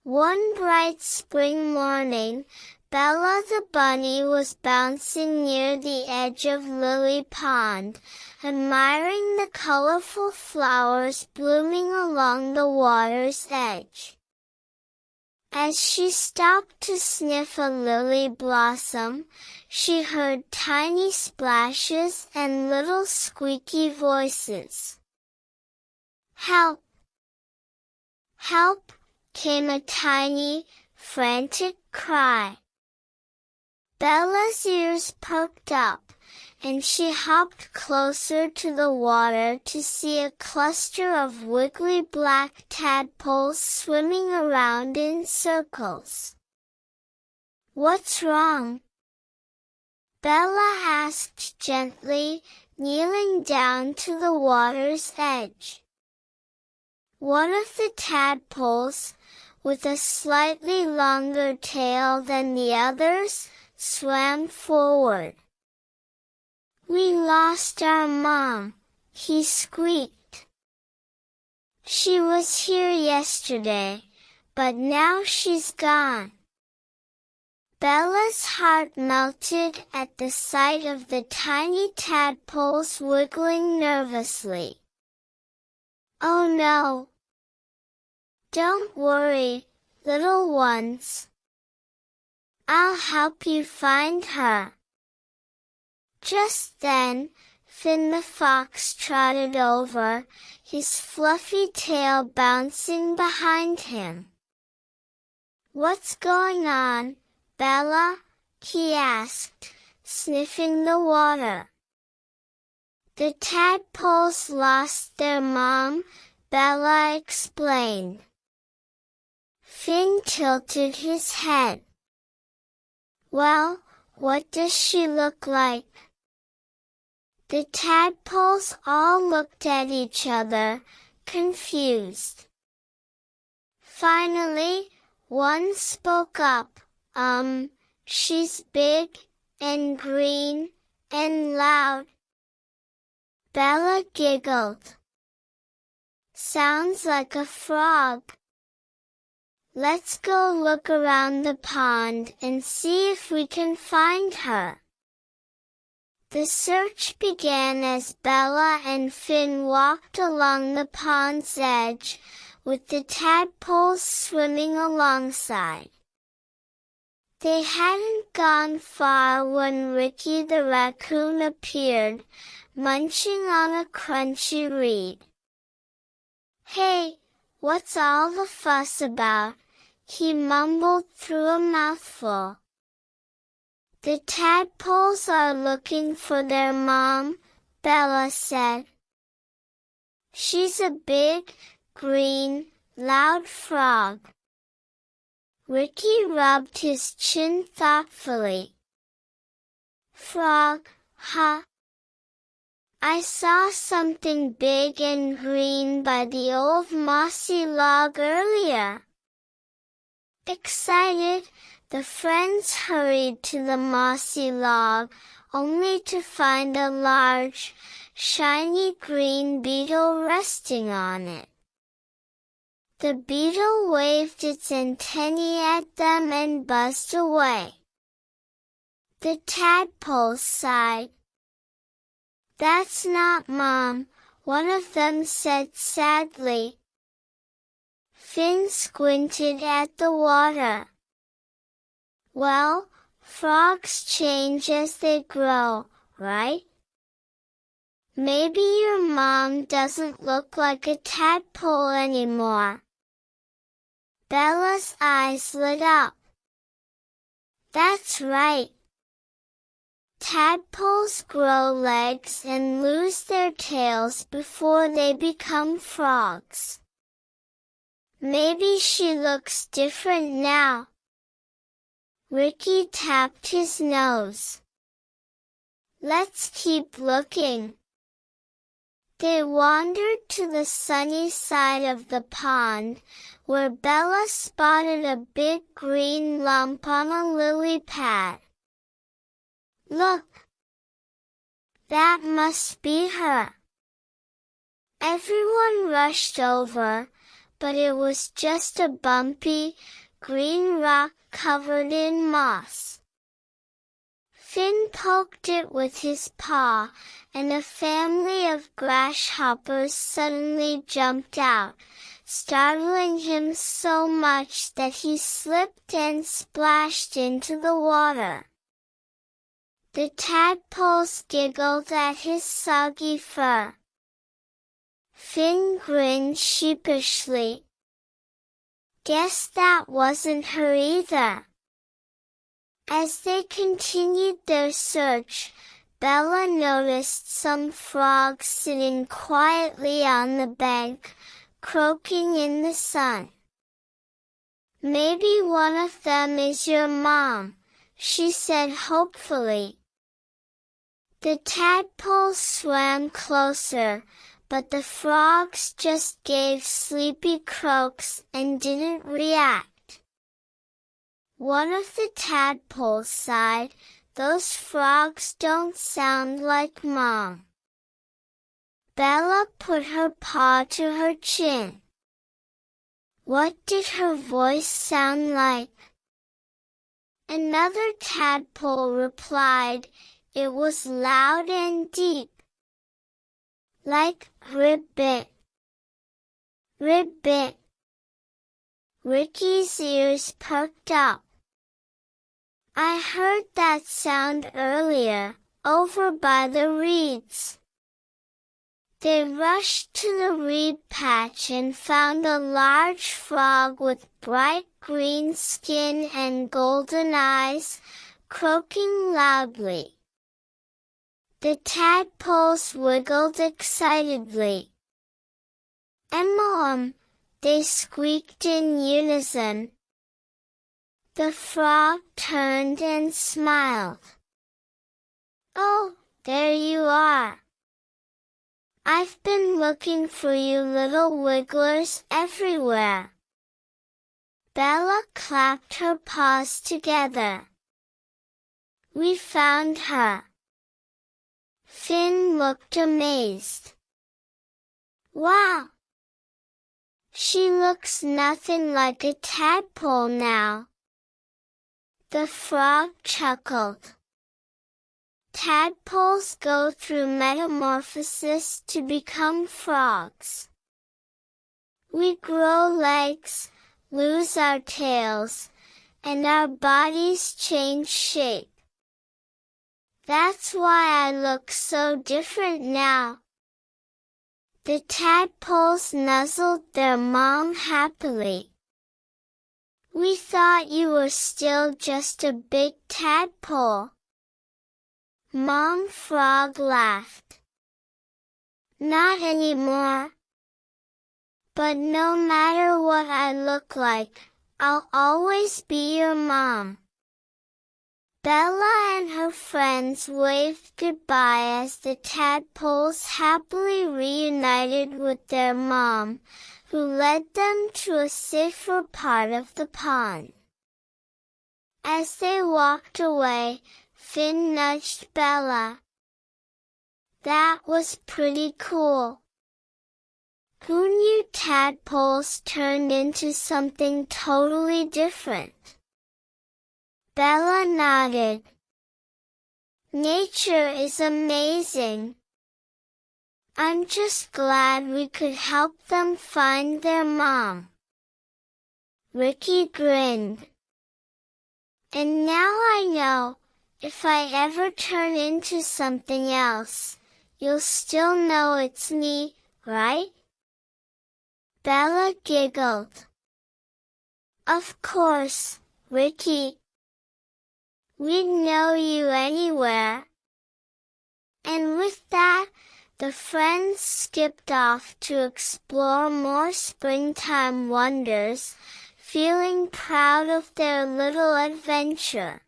One bright spring morning, Bella the bunny was bouncing near the edge of Lily Pond, admiring the colorful flowers blooming along the water's edge. As she stopped to sniff a lily blossom, she heard tiny splashes and little squeaky voices. "Help! Help!" came a tiny, frantic cry. Bella's ears perked up, and she hopped closer to the water to see a cluster of wiggly black tadpoles swimming around in circles. "What's wrong?" Bella asked gently, kneeling down to the water's edge. One of the tadpoles, with a slightly longer tail than the others, swam forward. "We lost our mom," he squeaked. "She was here yesterday, but now she's gone." Bella's heart melted at the sight of the tiny tadpoles wiggling nervously. "Oh no! Don't worry, little ones. I'll help you find her." Just then, Finn the fox trotted over, his fluffy tail bouncing behind him. "What's going on, Bella?" he asked, sniffing the water. "The tadpoles lost their mom," Bella explained. Finn tilted his head. "Well, what does she look like?" The tadpoles all looked at each other, confused. Finally, one spoke up, "She's big, and green, and loud." Bella giggled. "Sounds like a frog." "Let's go look around the pond and see if we can find her." The search began as Bella and Finn walked along the pond's edge, with the tadpoles swimming alongside. They hadn't gone far when Ricky the raccoon appeared, munching on a crunchy reed. "Hey, what's all the fuss about?" he mumbled through a mouthful. "The tadpoles are looking for their mom," Bella said. "She's a big, green, loud frog." Ricky rubbed his chin thoughtfully. "Frog, huh? I saw something big and green by the old mossy log earlier." Excited, the friends hurried to the mossy log, only to find a large, shiny green beetle resting on it. The beetle waved its antennae at them and buzzed away. The tadpoles sighed. "That's not Mom," one of them said sadly. Finn squinted at the water. "Well, frogs change as they grow, right? Maybe your mom doesn't look like a tadpole anymore." Bella's eyes lit up. "That's right. Tadpoles grow legs and lose their tails before they become frogs. Maybe she looks different now." Ricky tapped his nose. "Let's keep looking." They wandered to the sunny side of the pond, where Bella spotted a big green lump on a lily pad. "Look! That must be her." Everyone rushed over, but it was just a bumpy, green rock covered in moss. Finn poked it with his paw, and a family of grasshoppers suddenly jumped out, startling him so much that he slipped and splashed into the water. The tadpoles giggled at his soggy fur. Finn grinned sheepishly. Guess that wasn't her either. As they continued their search, Bella noticed some frogs sitting quietly on the bank, croaking in the sun. "Maybe one of them is your mom," she said hopefully. The tadpoles swam closer, but the frogs just gave sleepy croaks and didn't react. One of the tadpoles sighed, "Those frogs don't sound like Mom." Bella put her paw to her chin. What did her voice sound like? Another tadpole replied, "It was loud and deep. Like ribbit, ribbit." Ricky's ears perked up. "I heard that sound earlier, over by the reeds." They rushed to the reed patch and found a large frog with bright green skin and golden eyes, croaking loudly. The tadpoles wiggled excitedly. "Em," they squeaked in unison. The frog turned and smiled. "Oh, there you are. I've been looking for you little wigglers everywhere." Bella clapped her paws together. "We found her." Finn looked amazed. "Wow! She looks nothing like a tadpole now." The frog chuckled. "Tadpoles go through metamorphosis to become frogs. We grow legs, lose our tails, and our bodies change shape. That's why I look so different now." The tadpoles nuzzled their mom happily. "We thought you were still just a big tadpole." Mom Frog laughed. "Not anymore. But no matter what I look like, I'll always be your mom." Bella and her friends waved goodbye as the tadpoles happily reunited with their mom, who led them to a safer part of the pond. As they walked away, Finn nudged Bella. "That was pretty cool. Who knew tadpoles turned into something totally different?" Bella nodded. "Nature is amazing. I'm just glad we could help them find their mom." Ricky grinned. "And now I know, if I ever turn into something else, you'll still know it's me, right?" Bella giggled. "Of course, Ricky. We'd know you anywhere." And with that, the friends skipped off to explore more springtime wonders, feeling proud of their little adventure.